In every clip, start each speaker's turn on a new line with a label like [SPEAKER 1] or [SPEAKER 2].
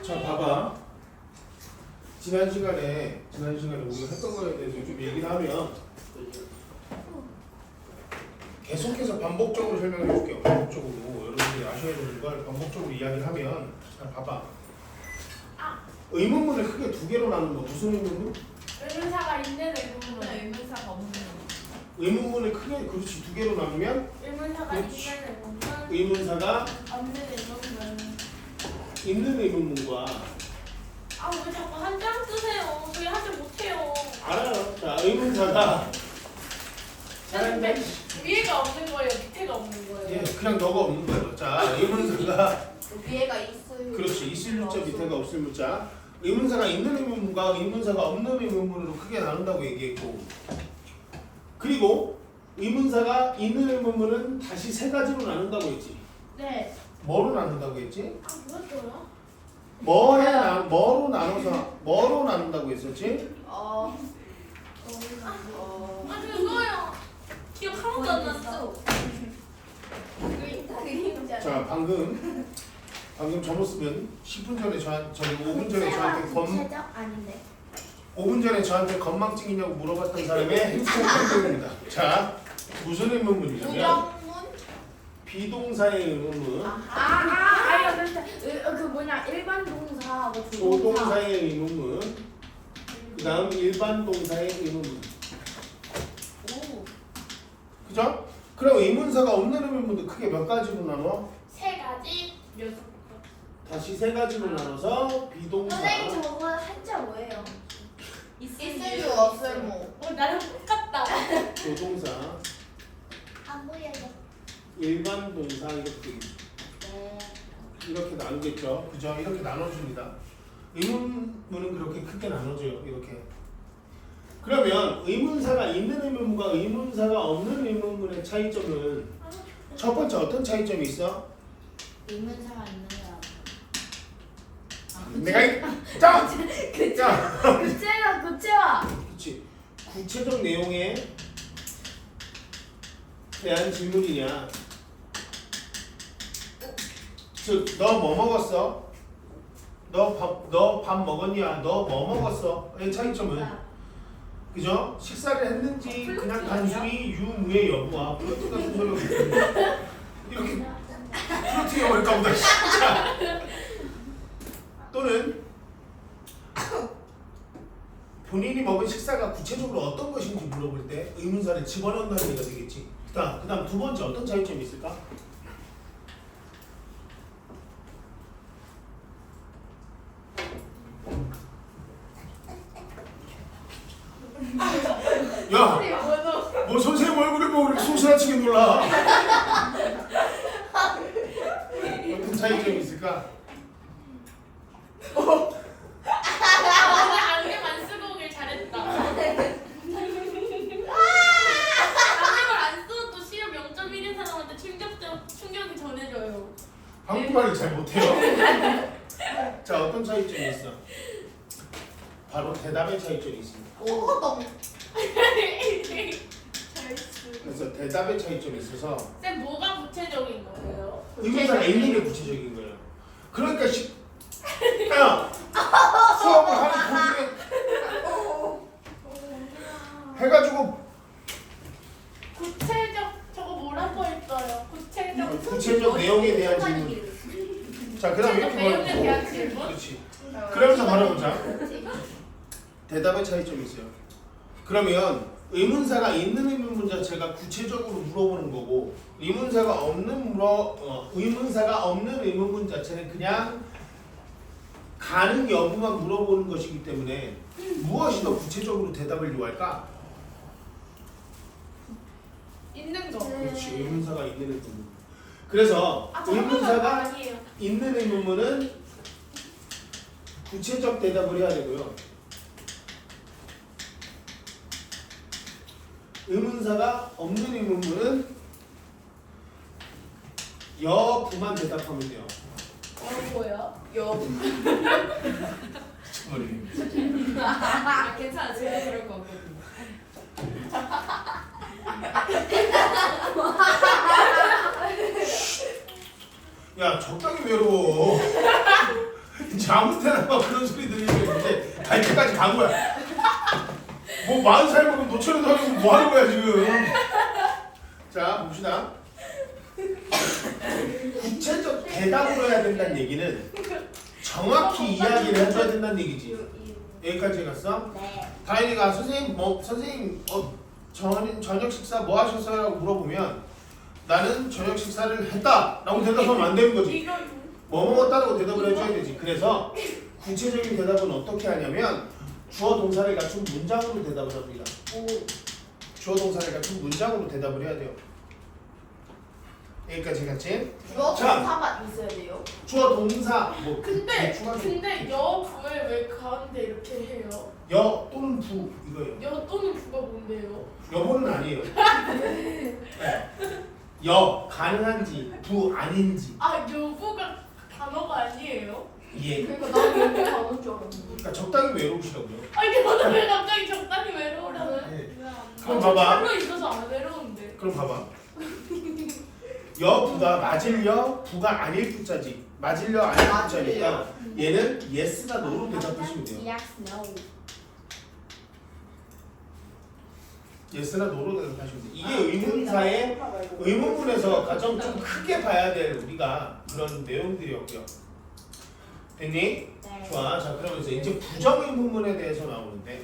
[SPEAKER 1] 자, 봐봐. 지난 시간에 우리가 했던 거에 대해서 좀 얘기를 하면 계속해서 반복적으로 설명을 해줄게요. 반복적으로 여러분들이 아셔야 되는 걸 반복적으로 이야기를 하면, 자, 봐봐. 의문문을 크게 두 개로 나눈 거. 무슨 의문문?
[SPEAKER 2] 의문사가 있는 의문문.
[SPEAKER 3] 의문사가 없는
[SPEAKER 1] 의문문을 크게, 그렇지, 두 개로 나누면
[SPEAKER 2] 의문사가
[SPEAKER 1] 그렇지.
[SPEAKER 2] 있는 의문문.
[SPEAKER 1] 의문사가
[SPEAKER 2] 없는 의문문.
[SPEAKER 1] 있는 의문문과,
[SPEAKER 2] 아 왜 자꾸 한 장 쓰세요? 저희 하지 못해요.
[SPEAKER 1] 알아요. 자, 의문사가
[SPEAKER 2] 근데 위에가 없는 거예요? 밑에가 없는 거예요?
[SPEAKER 1] 예, 그냥 너가 없는 거예요. 자, 의문사가
[SPEAKER 3] 위에가 있어요.
[SPEAKER 1] 그렇지, 있을 문자 밑에가 없을 문자. 의문사가 있는 의문문과 의문사가 없는 의문문으로 크게 나눈다고 얘기했고, 그리고 의문사가 있는 의문문은 다시 세 가지로 나눈다고 했지.
[SPEAKER 2] 네.
[SPEAKER 1] 뭐로 나눈다고 했지?
[SPEAKER 2] 아 뭐였더라?
[SPEAKER 1] 뭐로 나눈다고 했었지?
[SPEAKER 2] 아 그거요. 기억 하나도 안 났어.
[SPEAKER 1] 자, 방금 저 모습은 10분 전에 저희 5분 전에 저한테
[SPEAKER 2] 아닌데.
[SPEAKER 1] 5분 전에 저한테 건망증이냐고 물어봤던 사람의 행동입니다. 자, 무슨 의문문이냐면
[SPEAKER 3] 부정문?
[SPEAKER 1] 비동사의 의문문,
[SPEAKER 2] 아니요. 그 뭐냐 일반 동사하고 조동사.
[SPEAKER 1] 조동사의 의문문, 그 다음 일반 동사의 의문문.
[SPEAKER 3] 오.
[SPEAKER 1] 그죠? 그럼 의문사가 없는 의문문도 크게 몇 가지로 나눠?
[SPEAKER 2] 세 가지. 여섯.
[SPEAKER 1] 다시 세 가지로 나눠서 비동사,
[SPEAKER 2] 선생님 저거 한자 뭐예요?
[SPEAKER 3] 있을 유 없을 무.
[SPEAKER 2] 나랑 똑같다.
[SPEAKER 1] 조동사,
[SPEAKER 2] 안 보여요.
[SPEAKER 1] 일반 동사 이렇게
[SPEAKER 2] 네.
[SPEAKER 1] 이렇게 나누겠죠. 그죠? 이렇게 나눠줍니다. 의문문은 그렇게 크게 나눠져요. 이렇게. 그러면 의문사가 있는 의문문과 의문사가 없는 의문문의 차이점은 첫 번째 어떤 차이점이 있어?
[SPEAKER 2] 의문사가 있는 거야.
[SPEAKER 1] 내가 짜! 짜!
[SPEAKER 2] 구체화.
[SPEAKER 1] 그렇지. 구체적 내용에 대한 질문이냐. 즉, 너 뭐 먹었어? 너 밥 먹었냐? 너 뭐 먹었어? 의 차이점은, 그죠? 식사를 했는지 그냥 단순히 유무의 여부와 플러팅 같은 소리가 붙는 이렇게 플러팅이 어릴까 보다. 진짜. 또는 본인이 먹은 식사가 구체적으로 어떤 것인지 물어볼 때 의문사를 집어넣는다는 얘기가 되겠지. 그 다음 두 번째 어떤 차이점이 있을까? 야! 뭐 선생님 얼굴에 뭐 이렇게 소스라치게 놀라? 어떤 차이점이 있을까?
[SPEAKER 2] 오늘 안경 안 쓰고 오길 잘했다. 안경을 안 써도 또 시험 0.1인 사람한테 충격이 전해져요.
[SPEAKER 1] 한국말을 잘 못해요. 자, 어떤 차이점이 있어? 바로 대답의 차이점이 있습니다.
[SPEAKER 3] 오.
[SPEAKER 1] 그래서 대답의 차이점이 있어서
[SPEAKER 2] 쌤 뭐가 구체적인 거예요?
[SPEAKER 1] 의문사가 있는 게 구체적인 거예요. 그러니까 야! 수업을 하는 도중에 해가지고
[SPEAKER 2] 구체적 저거 뭐라고 했어요?
[SPEAKER 1] 구체적 내용에 대한 질문. 자, 그 다음
[SPEAKER 2] 구체적
[SPEAKER 1] 이렇게
[SPEAKER 2] 내용에 대한
[SPEAKER 1] 말하고.
[SPEAKER 2] 질문?
[SPEAKER 1] 그렇지. 그러면서 말해보자. 대답의 차이점이 있어요. 그러면 의문사가 있는 의문문 자체가 구체적으로 물어보는 거고, 의문사가 없는 의문문 자체는 그냥 가능 여부만 물어보는 것이기 때문에 무엇이 더 구체적으로 대답을 요할까?
[SPEAKER 2] 있는 거.
[SPEAKER 1] 그렇지. 의문사가 있는 의문문. 그래서 의문사가
[SPEAKER 2] 아니에요.
[SPEAKER 1] 있는 의문문은 구체적 대답을 해야 되고요. 의문사가 없는 의문문은 여부만 대답하면 돼요.
[SPEAKER 2] 뭐야?
[SPEAKER 3] 아, 괜찮아. 제가 그럴 거거든요.
[SPEAKER 1] 야, 적당히 외로워. 아무 때나 막 그런 소리 들리는데 갈 때까지 간 거야. 뭐 40살 먹으면 노처럼 하고 뭐 하는 거야 지금. 자 봅시다. 구체적 대답을 해야 된다는 얘기는 정확히 이야기를 해줘야 된다는 얘기지. 여기까지 갔어?
[SPEAKER 3] 네.
[SPEAKER 1] 다현이가 선생님 저녁 식사 뭐 하셨어요? 라고 물어보면 나는 저녁 식사를 했다 라고 대답하면 안 되는 거지.
[SPEAKER 2] 이거
[SPEAKER 1] 뭐 먹었다라고 대답을 해줘야 되지. 그래서 구체적인 대답은 어떻게 하냐면 주어 동사를 갖춘 문장으로 대답을 합니다.
[SPEAKER 3] 오.
[SPEAKER 1] 주어 동사를 갖춘 문장으로 대답을 해야 돼요. 여기까지 갔지?
[SPEAKER 3] 주어
[SPEAKER 1] 자.
[SPEAKER 3] 동사만 있어야 돼요.
[SPEAKER 1] 주어 동사 뭐
[SPEAKER 2] 근데
[SPEAKER 1] 추가적으로
[SPEAKER 2] 여부에 왜 가운데 이렇게 해요?
[SPEAKER 1] 여 또는 부 이거예요.
[SPEAKER 2] 여 또는 부가 뭔데요?
[SPEAKER 1] 여보는 아니에요. 네. 여 가능한지 부 아닌지
[SPEAKER 2] 아 여부가 단어가 아니에요?
[SPEAKER 1] 예.
[SPEAKER 3] 그러니까 나는 여기 가는 줄 알았는데.
[SPEAKER 1] 그러니까 적당히 외로우시라고요.
[SPEAKER 2] 아니 저는 왜 갑자기 적당히 외로우라고요?
[SPEAKER 1] 네.
[SPEAKER 2] 아,
[SPEAKER 1] 그럼 봐봐.
[SPEAKER 2] 별로 있어서 안 외로운데.
[SPEAKER 1] 그럼 봐봐. 여부가 맞을려 부가 아닐 부자지. 맞을려 아닐 부자니까 얘는 yes가 no로 대답하시면 돼요.
[SPEAKER 3] Yes, no.
[SPEAKER 1] yes나 no로 대답하시면 돼요. 이게 의문사의 의문문에서 가장 좀 크게 봐야 될 우리가 그런 내용들이었고요. 됐니?
[SPEAKER 3] 네.
[SPEAKER 1] 좋아. 자 그러면서 이제 부정의문문에 대해서 나오는데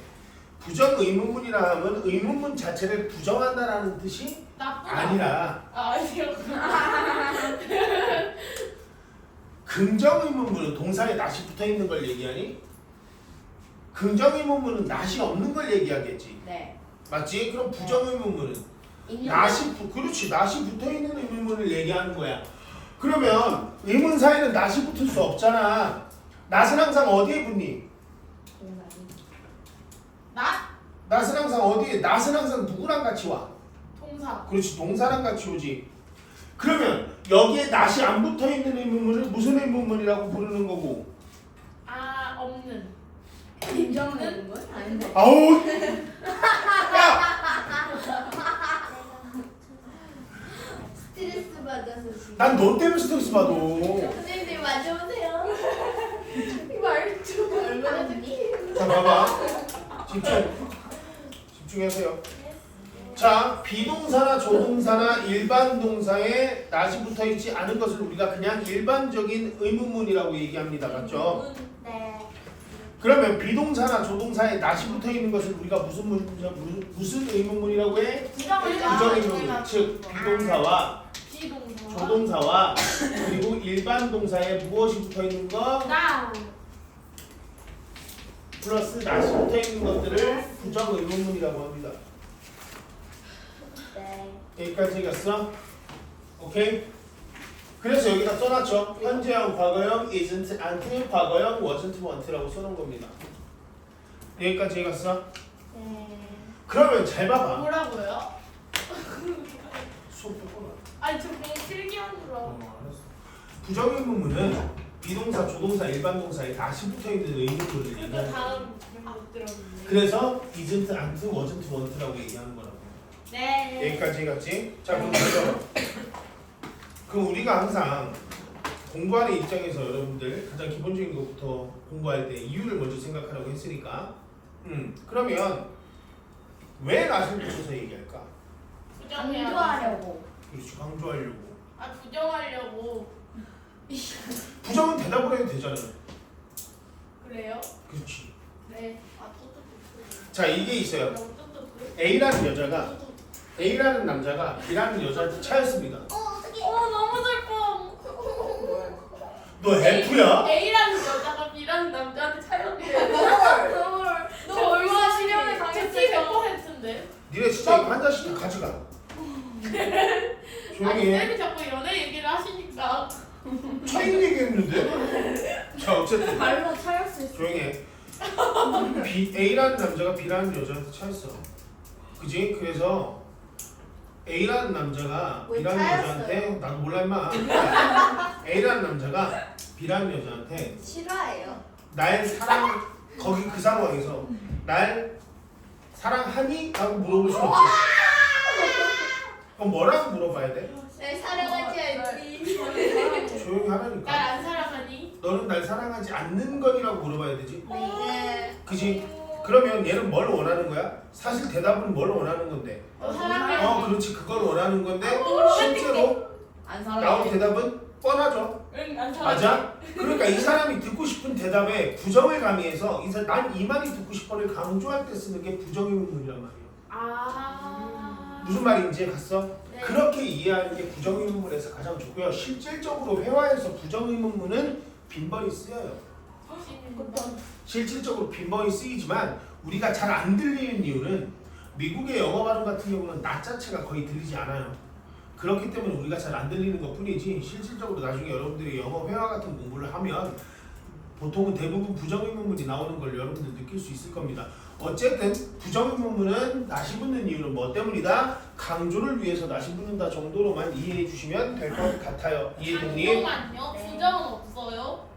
[SPEAKER 1] 부정의문문이라 하면 의문문 자체를 부정한다라는 뜻이
[SPEAKER 2] 나쁘다.
[SPEAKER 1] 아니라
[SPEAKER 2] 아니요.
[SPEAKER 1] 긍정의문문은 동사에 낫이 붙어있는 걸 얘기하니 긍정의문문은 낫이 없는 걸 얘기하겠지.
[SPEAKER 3] 네.
[SPEAKER 1] 맞지? 그럼 부정의문문은 그렇지 낫이 붙어있는 의문문을 얘기하는 거야. 그러면 의문사에는 낫이 붙을 수 없잖아. 낫은 항상 어디에 붙니? 낫은 항상 어디에? 낫은 항상 누구랑 같이 와?
[SPEAKER 2] 동사.
[SPEAKER 1] 그렇지 동사랑 같이 오지. 그러면 여기에 낫이 안 붙어있는 의문문을 무슨 의문문이라고 부르는 거고?
[SPEAKER 2] 아 없는.
[SPEAKER 3] 인정하는 건 아닌데.
[SPEAKER 1] 아우 야!
[SPEAKER 3] 스트레스 받아서 지금.
[SPEAKER 1] 난 너 때문에 스트레스 받아.
[SPEAKER 3] 선생님 맞아보세요. 말 좀. 얼마나 듣니?
[SPEAKER 1] 자 봐봐 집중하세요. 자 비동사나 조동사나 일반 동사에 낫이 붙어있지 않은 것을 우리가 그냥 일반적인 의문문이라고 얘기합니다. 맞죠?
[SPEAKER 3] 네.
[SPEAKER 1] 그러면 비동사나 조동사에 낫이 붙어있는 것을 우리가 무슨 의문문이라고 해? 부정의문문. 즉 비동사와
[SPEAKER 2] 비동사.
[SPEAKER 1] 조동사와 그리고 일반 동사에 무엇이 붙어있는 거?
[SPEAKER 2] 나.
[SPEAKER 1] 플러스 낫이 붙어있는 것들을 부정의문문이라고 합니다.
[SPEAKER 3] 네.
[SPEAKER 1] 여기까지 갔어? 오케이? 그래서 여기다 써놨죠. 현재형, 과거형, isn't, aren't, 과거형, wasn't, weren't라고 써놓은 겁니다. 여기까지 갔어?
[SPEAKER 3] 네.
[SPEAKER 1] 그러면 잘 봐봐.
[SPEAKER 2] 뭐라고요?
[SPEAKER 1] 수업 듣고
[SPEAKER 2] 아니 저 그냥 필기하느라.
[SPEAKER 1] 알았어. 부정의문문은 비동사, 조동사, 일반 동사에 낫이 붙어있는 의문문을
[SPEAKER 2] 그러니까
[SPEAKER 1] 얘기하는 거야.
[SPEAKER 2] 다음 못 들었는데.
[SPEAKER 1] 그래서 isn't, aren't, wasn't, weren't라고 얘기하는 거라고.
[SPEAKER 2] 네.
[SPEAKER 1] 여기까지 갔지? 자 그럼 먼저 그럼 우리가 항상 공부하는 입장에서 여러분들 가장 기본적인 것부터 공부할 때 이유를 먼저 생각하라고 했으니까 그러면 왜 낫을 붙여서 얘기할까?
[SPEAKER 2] 부정해야.
[SPEAKER 3] 강조하려고.
[SPEAKER 1] 그렇지 강조하려고.
[SPEAKER 2] 아 부정하려고.
[SPEAKER 1] 부정은 대답을 해도 되잖아.
[SPEAKER 2] 그래요?
[SPEAKER 1] 그렇지.
[SPEAKER 2] 네. 아 또또.
[SPEAKER 1] 자 이게 있어요.
[SPEAKER 2] 너무 또또.
[SPEAKER 1] A라는 여자가 A라는 남자가 B라는 여자한테 차였습니다.
[SPEAKER 3] 어떻게?
[SPEAKER 2] 너무 슬퍼.
[SPEAKER 1] 너 F야?
[SPEAKER 2] A라는 여자가 B라는 남자한테 차였는데.
[SPEAKER 3] 너 얼마나 실력을
[SPEAKER 2] 제
[SPEAKER 3] 강했어요?
[SPEAKER 2] 100%인데.
[SPEAKER 1] 니네 진짜 이거 한 잔씩 다 가져가.
[SPEAKER 2] 아니
[SPEAKER 1] 조용히 해.
[SPEAKER 2] 쌤이 자꾸 연애 얘기를 하시니까.
[SPEAKER 1] 차이 얘기했는데? 자 어쨌든
[SPEAKER 3] 발로 차일 수 있어.
[SPEAKER 1] 조용히 해. A라는 남자가 B라는 여자한테 차였어. 그지? 그래서 A라는 남자가
[SPEAKER 3] 왜
[SPEAKER 1] B라는
[SPEAKER 3] 차였어요?
[SPEAKER 1] 여자한테 나도 몰라 임마. A라는 남자가 B라는 여자한테
[SPEAKER 3] 싫어해요.
[SPEAKER 1] 날 사랑 거기 그 상황에서 날 사랑하니? 라고 물어볼 수 없지. 그럼 뭐라고 물어봐야 돼?
[SPEAKER 3] 날 사랑하지 않니?
[SPEAKER 1] 조용히 하라니까.
[SPEAKER 2] 날 안 사랑하니?
[SPEAKER 1] 너 너는 날 사랑하지 않는 건이라고 물어봐야 되지.
[SPEAKER 3] 네.
[SPEAKER 1] 그지? 그러면 얘는 뭘 원하는 거야? 사실 대답은 뭘 원하는 건데?
[SPEAKER 2] 사랑해.
[SPEAKER 1] 그렇지. 그걸 원하는 건데
[SPEAKER 2] 또
[SPEAKER 1] 실제로
[SPEAKER 3] 안
[SPEAKER 1] 나온
[SPEAKER 3] 사랑해.
[SPEAKER 1] 대답은 뻔하죠.
[SPEAKER 2] 안 사랑해.
[SPEAKER 1] 맞아? 그러니까 이 사람이 듣고 싶은 대답에 부정을 가미해서 난 이 말이 듣고 싶어를 강조할 때 쓰는 게 부정의문문이란 말이에요.
[SPEAKER 2] 아.
[SPEAKER 1] 무슨 말인지 갔어?
[SPEAKER 2] 네.
[SPEAKER 1] 그렇게 이해하는 게 부정의문문에서 가장 좋고요. 실질적으로 회화에서 부정의문문은 빈번히 쓰여요. 실질적으로 빈번히 쓰이지만 우리가 잘 안 들리는 이유는 미국의 영어 발음 같은 경우는 나 자체가 거의 들리지 않아요. 그렇기 때문에 우리가 잘 안 들리는 것 뿐이지 실질적으로 나중에 여러분들이 영어 회화 같은 공부를 하면 보통은 대부분 부정의문문이 나오는 걸 여러분들 느낄 수 있을 겁니다. 어쨌든 부정의문문은 낫이 붙는 이유는 뭐 때문이다? 강조를 위해서 낫이 붙는다 정도로만 이해해 주시면 될 것 같아요. 이해됐니?
[SPEAKER 2] 잠깐만요.
[SPEAKER 1] 네.
[SPEAKER 2] 부정은 없어요?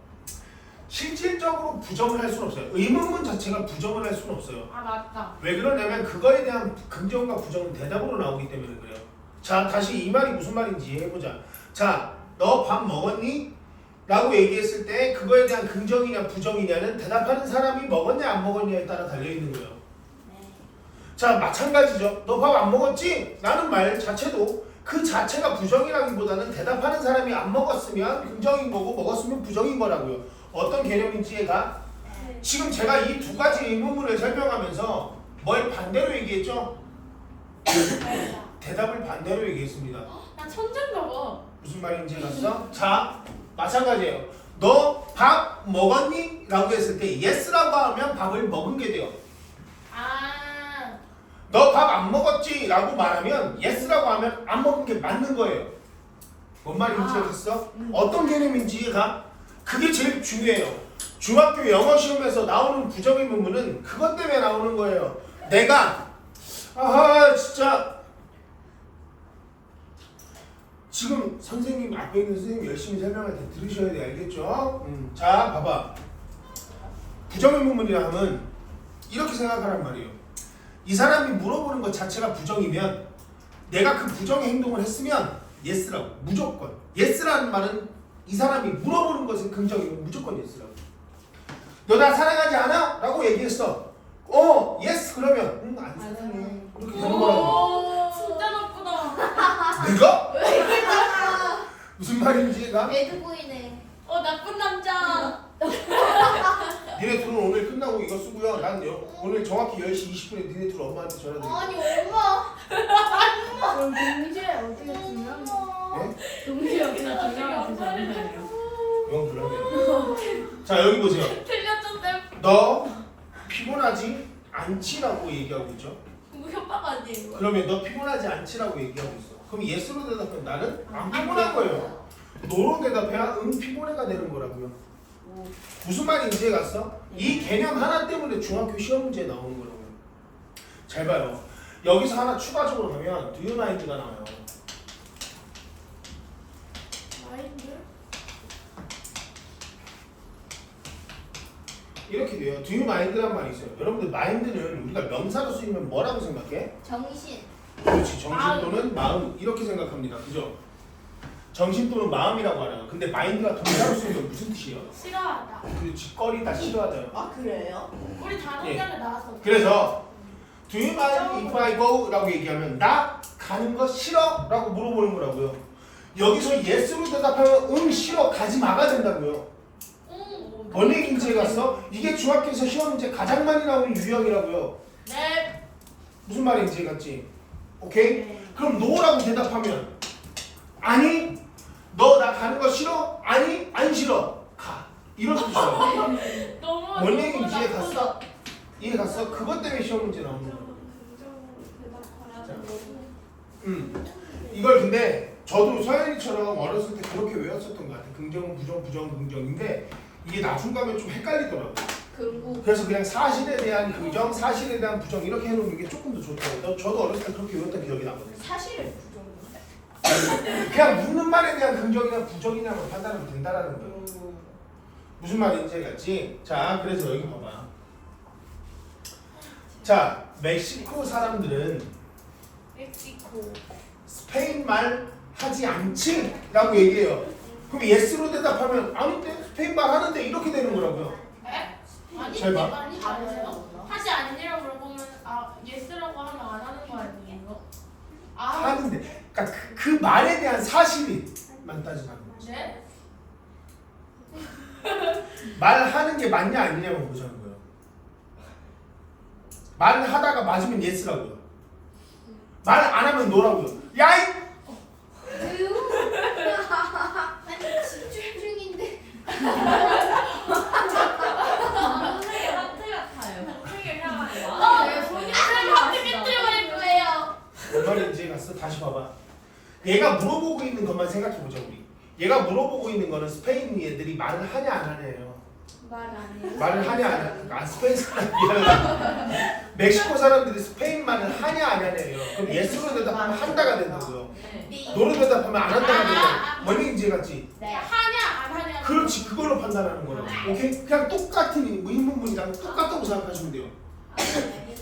[SPEAKER 1] 실질적으로 부정을 할 수는 없어요. 의문문 자체가 부정을 할 수는 없어요.
[SPEAKER 2] 아 맞다.
[SPEAKER 1] 왜 그러냐면 그거에 대한 긍정과 부정은 대답으로 나오기 때문에 그래요. 자, 다시 이 말이 무슨 말인지 이해해보자. 자, 너 밥 먹었니? 라고 얘기했을 때 그거에 대한 긍정이냐 부정이냐는 대답하는 사람이 먹었냐 안 먹었냐에 따라 달려있는 거예요. 자, 마찬가지죠. 너 밥 안 먹었지? 라는 말 자체도 그 자체가 부정이라기보다는 대답하는 사람이 안 먹었으면 긍정인 거고 먹었으면 부정인 거라고요. 어떤 개념인지 얘가 지금 제가 이 두 가지 의문문을 설명하면서 뭘 반대로 얘기했죠? 대답을 반대로 얘기했습니다.
[SPEAKER 2] 나 천재인가 봐.
[SPEAKER 1] 무슨 말인지 알았어? 자, 마찬가지예요. 너 밥 먹었니? 라고 했을 때 yes라고 하면 밥을 먹은 게 돼요.
[SPEAKER 2] 아.
[SPEAKER 1] 너 밥 안 먹었지? 라고 말하면 yes라고 하면 안 먹은 게 맞는 거예요. 뭔 말인지 알겠어? 어떤 개념인지 가? 그게 제일 중요해요. 중학교 영어 시험에서 나오는 부정의문문은 그것 때문에 나오는 거예요. 내가 진짜 지금 선생님 앞에 있는 선생님 열심히 설명할 때 들으셔야 돼. 알겠죠? 자, 봐봐. 부정의문문이라 하면 이렇게 생각하란 말이에요. 이 사람이 물어보는 것 자체가 부정이면 내가 그 부정의 행동을 했으면 yes라고 무조건. yes라는 말은 이 사람이 물어보는 것은 긍정이면 무조건 yes라고. 너 나 사랑하지 않아? 라고 얘기했어. yes 그러면 안 사랑해. 그렇게 되는 거라고.
[SPEAKER 2] 오, 진짜 나쁘다.
[SPEAKER 1] 내가? 무슨 말인지 가?
[SPEAKER 3] 매드보이네.
[SPEAKER 2] 나쁜 남자.
[SPEAKER 1] 니네 둘은 오늘 끝나고 이거 쓰고요. 난 오늘 정확히 10시 20분에 니네 둘 엄마한테 전화 드릴게요.
[SPEAKER 3] 아니 엄마.
[SPEAKER 4] 그럼 동시에 어떻게 두명
[SPEAKER 1] 네?
[SPEAKER 4] 동시에 어떻게 두 명한테 전화해요?
[SPEAKER 1] 영 불러내요. 자, 여기 보세요.
[SPEAKER 2] 틀렸죠 쌤?
[SPEAKER 1] 너 피곤하지 않지라고 얘기하고 있죠.
[SPEAKER 2] 이거 협박 아니에요?
[SPEAKER 1] 그러면 너 피곤하지 않지라고 얘기하고 있어. 그럼 yes로 대답하면 나는 안 피곤한 거예요. no로 대답해야 피곤해가 되는 거라고요. 무슨 말인지 갔어? 이 개념 하나 때문에 중학교 시험 문제에 나오는 거라고요. 잘 봐요. 여기서 하나 추가적으로 가면 do you mind가 나와요.
[SPEAKER 2] 마인드?
[SPEAKER 1] 이렇게 돼요. do you mind란 말이 있어요. 여러분들 mind는 우리가 명사로 쓰이면 뭐라고 생각해?
[SPEAKER 3] 정신.
[SPEAKER 1] 그렇지. 정신 또는 마음 이렇게 생각합니다. 그죠? 정신 또는 마음이라고 하잖아. 근데 마인드가 동사로 쓰이면 무슨 뜻이에요?
[SPEAKER 2] 싫어하다.
[SPEAKER 1] 그렇지. 꺼리다, 싫어하다요.
[SPEAKER 3] 아 그래요?
[SPEAKER 2] 우리 단원장에 나왔어.
[SPEAKER 1] 그래서 do you mind if I go? 라고 얘기하면 나 가는 거 싫어? 라고 물어보는 거라고요. 여기서 yes로 대답하면 싫어 가지 마가 된다고요. 뭔 얘기인지 갔어? 이게 중학교에서 시험 문제 가장 많이 나오는 유형이라고요.
[SPEAKER 2] 네.
[SPEAKER 1] 무슨 말인지 갔지? 오케이? 그럼 no라고 대답하면 아니 너 나 가는 거 싫어? 아니 안 싫어 가 이런 뜻이에요.
[SPEAKER 2] 너무
[SPEAKER 1] 뭔 얘기인지 이해
[SPEAKER 2] 나쁘다.
[SPEAKER 1] 갔어? 이해 갔어? 그것 때문에 시험 문제 나오는 거야. 이걸 근데 저도 서현이처럼 어렸을 때 그렇게 외웠었던 것 같아. 긍정, 부정, 부정, 긍정인데 이게 나중 가면 좀 헷갈리더라고. 그래서 그냥 사실에 대한 긍정, 사실에 대한 부정 이렇게 해놓는 게 조금 더 좋더라고요. 저도 어렸을 때 그렇게 외웠던 기억이 나거든요.
[SPEAKER 3] 사실을 부정인데.
[SPEAKER 1] 그냥 묻는 말에 대한 긍정이나 부정이냐만 판단하면 된다라는 거예요. 무슨 말인지 알겠지? 자, 그래서 여기 봐봐. 자, 멕시코 사람들은
[SPEAKER 2] 멕시코.
[SPEAKER 1] 스페인 말 하지 않지? 라고 얘기해요. 그럼 yes로 대답하면 아닌데 스페인말 하는데 이렇게 되는 거라고요.
[SPEAKER 2] 에? 아니
[SPEAKER 1] 잘 봐.
[SPEAKER 2] 많이 다르세요? 사실 아니라고 물어보면 예스라고 하면 안 하는 거 아니에요?
[SPEAKER 1] 하는데 그러니까 그 말에 대한 사실만 따지는 거지.
[SPEAKER 2] 네?
[SPEAKER 1] 말하는 게 맞냐 아니냐만 보자는 거예요. 말하다가 맞으면 yes라고요. 말 안 하면 no라고요. 야이!
[SPEAKER 3] 아니 집중 중인데.
[SPEAKER 4] 선생님 하트 같아요. 선생님 향하네요.
[SPEAKER 2] 하트 삐뚤어버릴 거예요.
[SPEAKER 1] 뭔 말인지 갔어? 다시 봐봐. 얘가 물어보고 있는 것만 생각해보자 우리. 얘가 물어보고 있는 거는 스페인 애들이 말을 하냐 안 하냐예요.
[SPEAKER 3] 말 안 해요.
[SPEAKER 1] 말을 하냐 안 하냐. 아 스페인 사람이야. 멕시코 사람들이 스페인 말을 하냐 안 하냐예요. 그럼 예스로 대답하면 한다가 된다고요.
[SPEAKER 3] 네.
[SPEAKER 1] 노로 대답하면 안 한다가 된다. 뭔 얘기인지 같지?
[SPEAKER 3] 네.
[SPEAKER 2] 하냐 안 하냐.
[SPEAKER 1] 그렇지 그걸로 판단하는 거라고. 오케이? 그냥 똑같은 의문문이랑 똑같다고 생각하시면 돼요.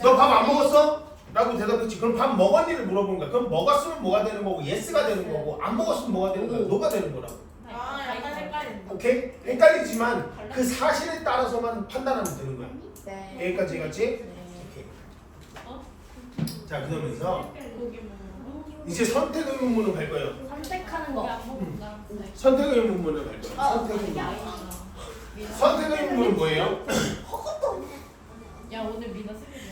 [SPEAKER 1] 너 밥 안 먹었어? 라고 대답했지. 그럼 밥 먹었니를 물어보는 거야. 그럼 먹었으면 뭐가 되는 거고 yes가 되는 거고 안 먹었으면 뭐가 되는 거야? no가 되는 거라고.
[SPEAKER 2] 약간 헷갈린다.
[SPEAKER 1] 오케이? 헷갈리지만 그 사실에 따라서만 판단하면 되는 거야.
[SPEAKER 3] 네.
[SPEAKER 1] 여기까지 갔지? 오케이. 자 그러면서 이제 선택 의문문으로 갈 거예요.
[SPEAKER 3] 선택하는 거.
[SPEAKER 1] 선택 의문문으로 갈 거예요. 선택 의문문. 선택 의문문은 뭐예요?
[SPEAKER 4] 야 오늘 민호 생일이야.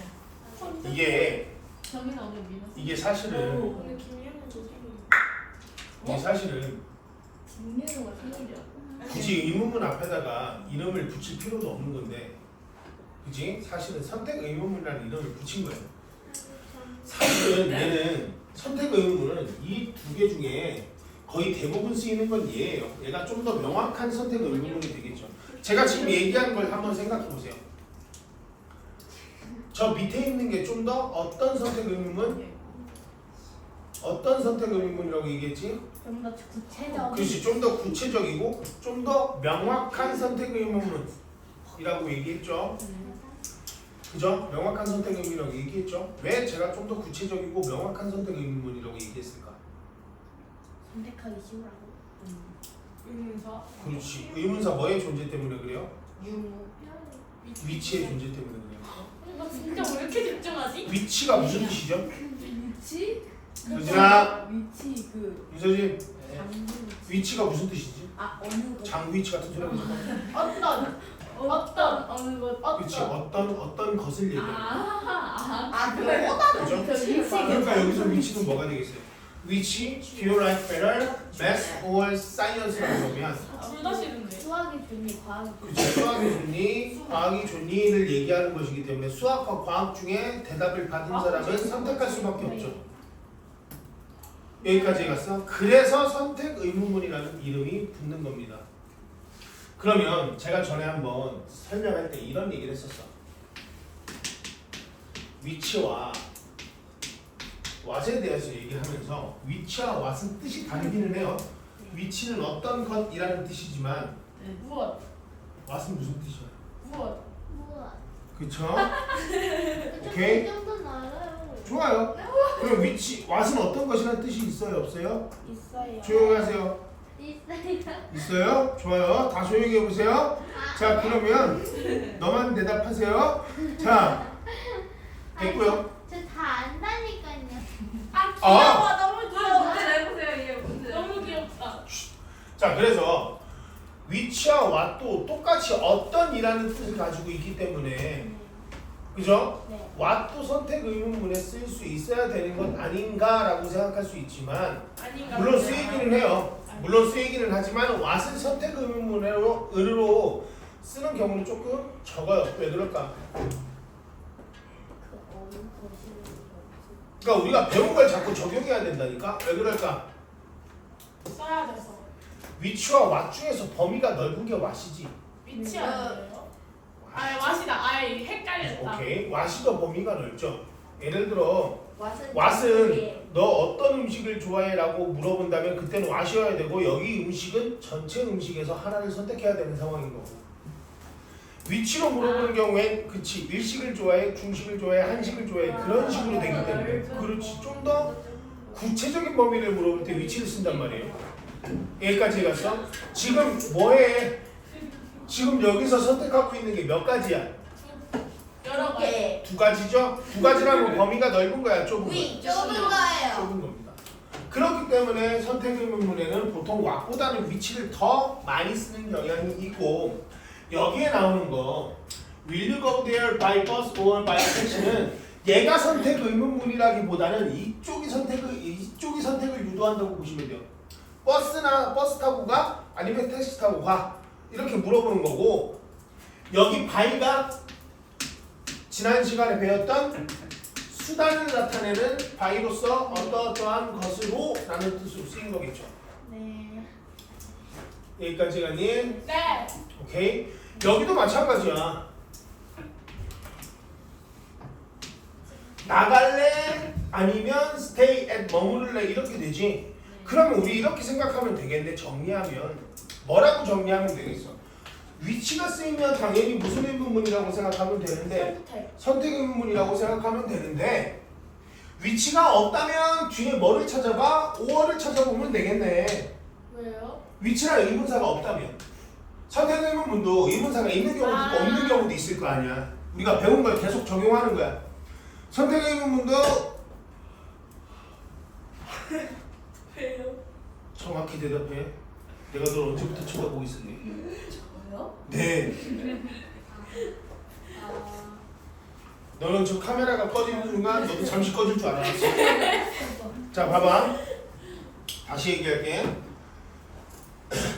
[SPEAKER 1] 이게
[SPEAKER 4] 정민아 오늘 민호 생일.
[SPEAKER 1] 이게 사실은
[SPEAKER 2] 오늘 김유는 선생님.
[SPEAKER 1] 이게 사실은
[SPEAKER 3] 김민우가 생일이야.
[SPEAKER 1] 굳이 의문문 앞에다가 이름을 붙일 필요도 없는 건데, 그지? 사실은 선택 의문문이라는 이름을 붙인 거예요. 사실은 얘는 선택 의문문은 이 두 개 중에 거의 대부분 쓰이는 건 얘예요. 얘가 좀 더 명확한 선택 의문문이 되겠죠. 제가 지금 얘기한 걸 한번 생각해 보세요. 저 밑에 있는 게 좀 더 어떤 선택 의문문? 어떤 선택 의문문이라고 얘기했지?
[SPEAKER 3] 좀 더 구체적.
[SPEAKER 1] 그렇지, 좀 더 구체적이고 좀 더 명확한 선택 의문문이라고 얘기했죠. 그죠? 명확한 선택 의문이라고 얘기했죠. 왜 제가 좀 더 구체적이고 명확한 선택 의문문이라고 얘기했을까?
[SPEAKER 3] 선택하기 쉬우라고.
[SPEAKER 2] 의문사.
[SPEAKER 1] 그렇지. 의문사 뭐의 존재 때문에 그래요?
[SPEAKER 3] 유무.
[SPEAKER 1] 위치의 존재 때문에 그래요.
[SPEAKER 2] 나 진짜 왜 이렇게 집중하지?
[SPEAKER 1] 위치가 무슨 뜻이죠?
[SPEAKER 3] 위치?
[SPEAKER 1] 유진아,
[SPEAKER 3] 위치 그
[SPEAKER 1] 유서진,
[SPEAKER 3] 장부.
[SPEAKER 1] 위치가 무슨 뜻이지?
[SPEAKER 3] 아 어느 거.
[SPEAKER 1] 장위치 같은 소리 하고
[SPEAKER 2] 어떤
[SPEAKER 3] 어느 거.
[SPEAKER 1] 그렇지. 어떤 것을 얘기해요.
[SPEAKER 3] 아 그거보다는
[SPEAKER 1] 그죠?
[SPEAKER 3] 그 위치.
[SPEAKER 1] 그러니까 여기서 위치는 뭐가 되겠어요? 위치, do you like better, math or science라고 보면
[SPEAKER 2] 둘 다 싫은데.
[SPEAKER 3] 수학이 좋니 과학이 좋니.
[SPEAKER 1] 그치, 수학이 좋니, 과학이 좋니를 얘기하는 것이기 때문에 수학과 과학 중에 대답을 받은 사람은 선택할 수밖에 없죠. 여기까지 갔어? 그래서 선택 의문문이라는 이름이 붙는 겁니다. 그러면 제가 전에 한번 설명할 때 이런 얘기를 했었어. 위치와 왓에 대해서 얘기하면서 위치와 왓은 뜻이 다르기는 해요. 위치는 어떤 것이라는 뜻이지만
[SPEAKER 2] 무엇?
[SPEAKER 1] 왓은 무슨 뜻이야?
[SPEAKER 2] 무엇?
[SPEAKER 3] 우와.
[SPEAKER 1] 그쵸? 오케이?
[SPEAKER 3] 이 정도는 알아요.
[SPEAKER 1] 좋아요. 그럼 위치, 왓은 어떤 것이라는 뜻이 있어요? 없어요?
[SPEAKER 3] 있어요.
[SPEAKER 1] 조용히 하세요.
[SPEAKER 3] 있어요.
[SPEAKER 1] 있어요? 좋아요. 다 조용히 해보세요. 자, 그러면 너만 대답하세요. 자, 됐고요.
[SPEAKER 3] 저 다 안다니까요.
[SPEAKER 2] 아 귀여워.
[SPEAKER 1] 아.
[SPEAKER 2] 너무 귀여워.
[SPEAKER 4] 문제 내보세요 이게 문제.
[SPEAKER 2] 너무 귀엽다.
[SPEAKER 1] 자, 그래서 위치와 왓도 똑같이 어떤이라는 뜻을 가지고 있기 때문에 그죠?
[SPEAKER 3] 네.
[SPEAKER 1] 왓도 선택 의문문에 쓸 수 있어야 되는 건 아닌가라고 생각할 수 있지만
[SPEAKER 2] 아닌가?
[SPEAKER 1] 물론 쓰이기는 해요. 물론 쓰이기는 하지만 왓을 선택 의문문으로 쓰는 경우는 조금 적어요. 왜 그럴까?
[SPEAKER 3] 그 어느 것이.
[SPEAKER 1] 그러니까 우리가 배운 걸 자꾸 적용해야 된다니까? 왜 그럴까?
[SPEAKER 2] 써야 돼서.
[SPEAKER 1] 위치와 왓 중에서 범위가 넓은 게 왓이지.
[SPEAKER 2] 위치 아니에요? 아 맛이다. 아 헷갈렸다.
[SPEAKER 1] 오케이. 왓이 더 범위가 넓죠. 예를 들어
[SPEAKER 3] 왓은
[SPEAKER 1] 왓은 너 어떤 음식을 좋아해? 라고 물어본다면 그때는 왓이어야 되고 여기 음식은 전체 음식에서 하나를 선택해야 되는 상황인 거고 위치로 물어보는 경우엔 그치 일식을 좋아해? 중식을 좋아해? 한식을 좋아해? 그런 식으로 되기 때문에 그렇지 좀 더 구체적인 범위를 물어볼 때 위치를 쓴단 말이에요. 여기까지 갔어? 지금 뭐해? 지금 여기서 선택하고 있는 게 몇 가지야?
[SPEAKER 2] 여러 개.
[SPEAKER 1] 두 가지죠? 두 가지라면 범위가 넓은 거야, 좁은 거야?
[SPEAKER 3] 좁은 거예요.
[SPEAKER 1] 좁은 겁니다. 그렇기 때문에 선택 의문문에는 보통 what보다는 which를 더 많이 쓰는 경향이 있고 여기에 나오는 거 will you go there by bus or by taxi는 얘가 선택 의문문이라기보다는 이쪽이 선택을 유도한다고 보시면 돼요. 버스 타고 가? 아니면 택시 타고 가? 이렇게 물어보는 거고 여기 by가 지난 시간에 배웠던 수단을 나타내는 by로서 어떠어떠한 것으로 라는 뜻으로 쓰인 거겠죠.
[SPEAKER 3] 네.
[SPEAKER 1] 여기까지 가니?
[SPEAKER 2] 네.
[SPEAKER 1] 오케이. 여기도 마찬가지야. 나갈래? 아니면 stay at 머무를래? 이렇게 되지. 그러면 우리 이렇게 생각하면 되겠네. 정리하면 뭐라고 정리하면 되겠어? 위치가 쓰이면 당연히 무슨 의문문이라고 생각하면 되는데 선택 의문문이라고 생각하면 되는데 위치가 없다면 뒤에 뭐를 찾아봐? 5어를 찾아보면 되겠네.
[SPEAKER 2] 왜요?
[SPEAKER 1] 위치랑 의문사가 없다면 선택 의문문도 의문사가 있는 경우도 있고 없는 경우도 있을 거 아니야. 우리가 배운 걸 계속 적용하는 거야. 선택 의문문도
[SPEAKER 2] 왜요?
[SPEAKER 1] 정확히 대답해. 내가 널 언제부터 쳐다보고 있었니?
[SPEAKER 2] 저요?
[SPEAKER 1] 네. 너는 저 카메라가 꺼지는 순간 너도 잠시 꺼질 줄 알았어. 자, 봐봐. 다시 얘기할게.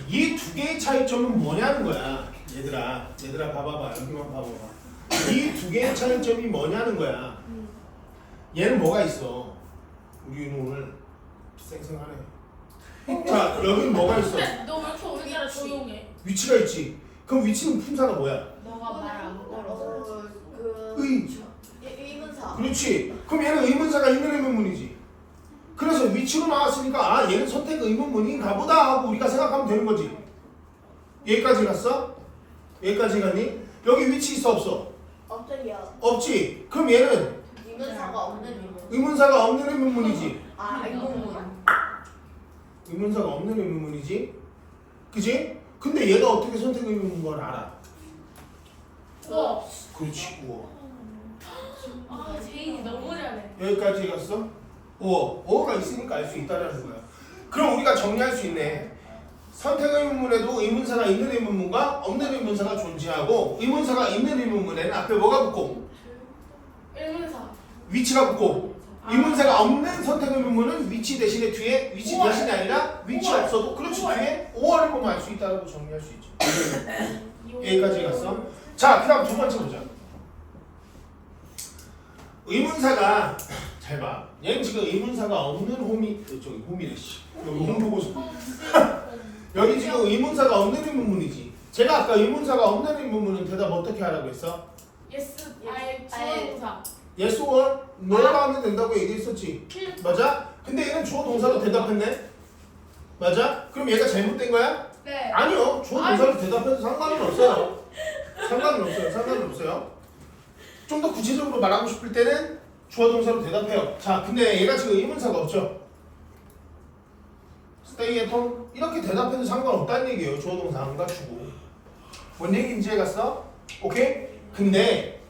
[SPEAKER 1] 이 두 개의 차이점은 뭐냐는 거야. 얘들아 봐봐봐. 여기만 봐봐봐. 이 두 개의 차이점이 뭐냐는 거야. 얘는 뭐가 있어? 우리는 오늘 쌩쌩하네. 자, 여기는 뭐가 있어?
[SPEAKER 2] 너 왜 이렇게 오늘따라 조용해?
[SPEAKER 1] 위치가 있지. 그럼 위치는 품사가 뭐야?
[SPEAKER 4] 너가 말 안 걸어서.
[SPEAKER 3] 의문사.
[SPEAKER 1] 그렇지. 그럼 얘는 의문사가 있는 의문문이지. 그래서 위치로 나왔으니까 아 얘는 선택 의문문인가 보다 하고 우리가 생각하면 되는 거지. 여기까지 갔어? 여기까지 갔니? 여기 위치 있어 없어?
[SPEAKER 3] 없어요.
[SPEAKER 1] 없지. 그럼 얘는
[SPEAKER 3] 의문사가 없는 의문.
[SPEAKER 1] 의문사가 없는 의문문이지.
[SPEAKER 3] 아 의문문.
[SPEAKER 1] 의문사가 없는 의문문이지. 그지? 근데 얘가 어떻게 선택 의문문인 걸 알아?
[SPEAKER 2] 우와.
[SPEAKER 1] 그렇지. 우와.
[SPEAKER 2] 아 제인이 너무 잘해.
[SPEAKER 1] 여기까지 갔어? 어가 있으니까 알 수 있다라는 거야. 그럼 우리가 정리할 수 있네. 선택 의문문에도 의문사가 있는 의문문과 없는 의문사가 존재하고 의문사가 있는 의문문에는 앞에 뭐가 붙고
[SPEAKER 2] 일문사.
[SPEAKER 1] 위치가 붙고 의문사가 없는 선택 의문문은 위치 대신에 뒤에 위치
[SPEAKER 2] 오월.
[SPEAKER 1] 대신이 아니라 위치
[SPEAKER 2] 오월.
[SPEAKER 1] 없어도 그렇지
[SPEAKER 2] 오월.
[SPEAKER 1] 뒤에 5월을 보면 알 수 있다고 정리할 수 있죠. 여기까지 갔어. 자, 그다음 두 번째 보자. 의문사가 잘 봐. 얘는 지금 의문사가 없는 홈이래 씨. 여기 홈보고서. 여기 지금 의문사가 없는 의문문이지. 제가 아까 의문사가 없는 의문문은 대답 어떻게 하라고 했어?
[SPEAKER 2] 예스. 아예 주어동사.
[SPEAKER 1] yes or no가 하면 된다고 얘기했었지. 맞아? 근데 얘는 주어 동사로 대답했네. 맞아? 그럼 얘가 잘못된 거야?
[SPEAKER 2] 네.
[SPEAKER 1] 아니요. 주어 동사로 대답해도 상관은 없어요. 상관은 없어요. 좀 더 구체적으로 말하고 싶을 때는 주어 동사로 대답해요. 자, 근데 얘가 지금 의문사가 없죠? stay at home 이렇게 대답해도 상관없다는 얘기예요. 주어 동사 안 갖추고. 뭔 얘기인지 해갔어? 오케이? 근데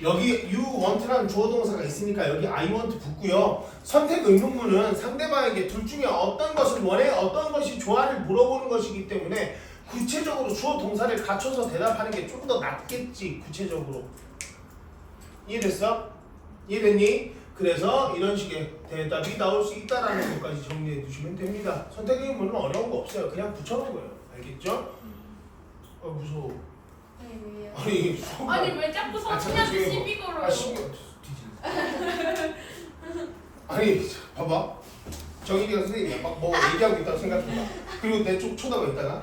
[SPEAKER 1] 여기 you want라는 주어 동사가 있으니까 여기 I want 붙고요. 선택 의문문은 상대방에게 둘 중에 어떤 것을 원해, 어떤 것이 좋아를 물어보는 것이기 때문에 구체적으로 주어 동사를 갖춰서 대답하는 게 좀 더 낫겠지. 구체적으로. 이해됐어? 이해됐니? 그래서 이런 식의 대답이 나올 수 있다라는 것까지 정리해 두시면 됩니다. 선택 의문은 어려운 거 없어요. 그냥 붙여놓은 거예요. 알겠죠? 무서워. 아니 수업만.
[SPEAKER 2] 아니 왜 자꾸 선생님한테 시비 걸어요?
[SPEAKER 1] 아 시비 뒤지네. 아니 봐봐. 정인이가 선생님이야. 막 뭐 얘기하고 있다고 생각해봐. 그리고 내 쪽 쳐다봐 있다가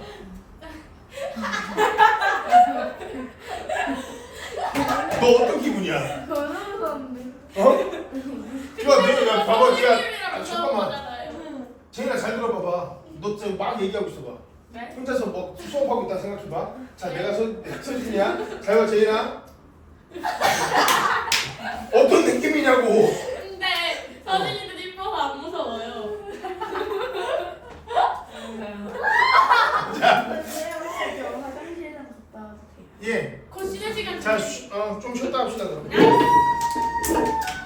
[SPEAKER 1] 너 어떤 기분이야?
[SPEAKER 3] 너무 무서운데.
[SPEAKER 1] 어? 야 봐봐 네가
[SPEAKER 2] 선생님이랑
[SPEAKER 1] 잠깐만
[SPEAKER 2] 거잖아요.
[SPEAKER 1] 재인아 잘 들어봐봐. 너 지금 막 얘기하고 있어봐.
[SPEAKER 2] 네?
[SPEAKER 1] 혼자서 뭐 수업하고 있다 생각해봐. 자 내가 선진이야. 잘 봐 재인아. 어떤 느낌이냐고.
[SPEAKER 2] 근데 선생님들 이뻐서 안 무서워요.
[SPEAKER 1] 예.
[SPEAKER 2] 곧 쉬는 시간
[SPEAKER 1] 자,
[SPEAKER 2] 준비.
[SPEAKER 1] 좀 쉬었다 합시다 그럼.
[SPEAKER 2] 야.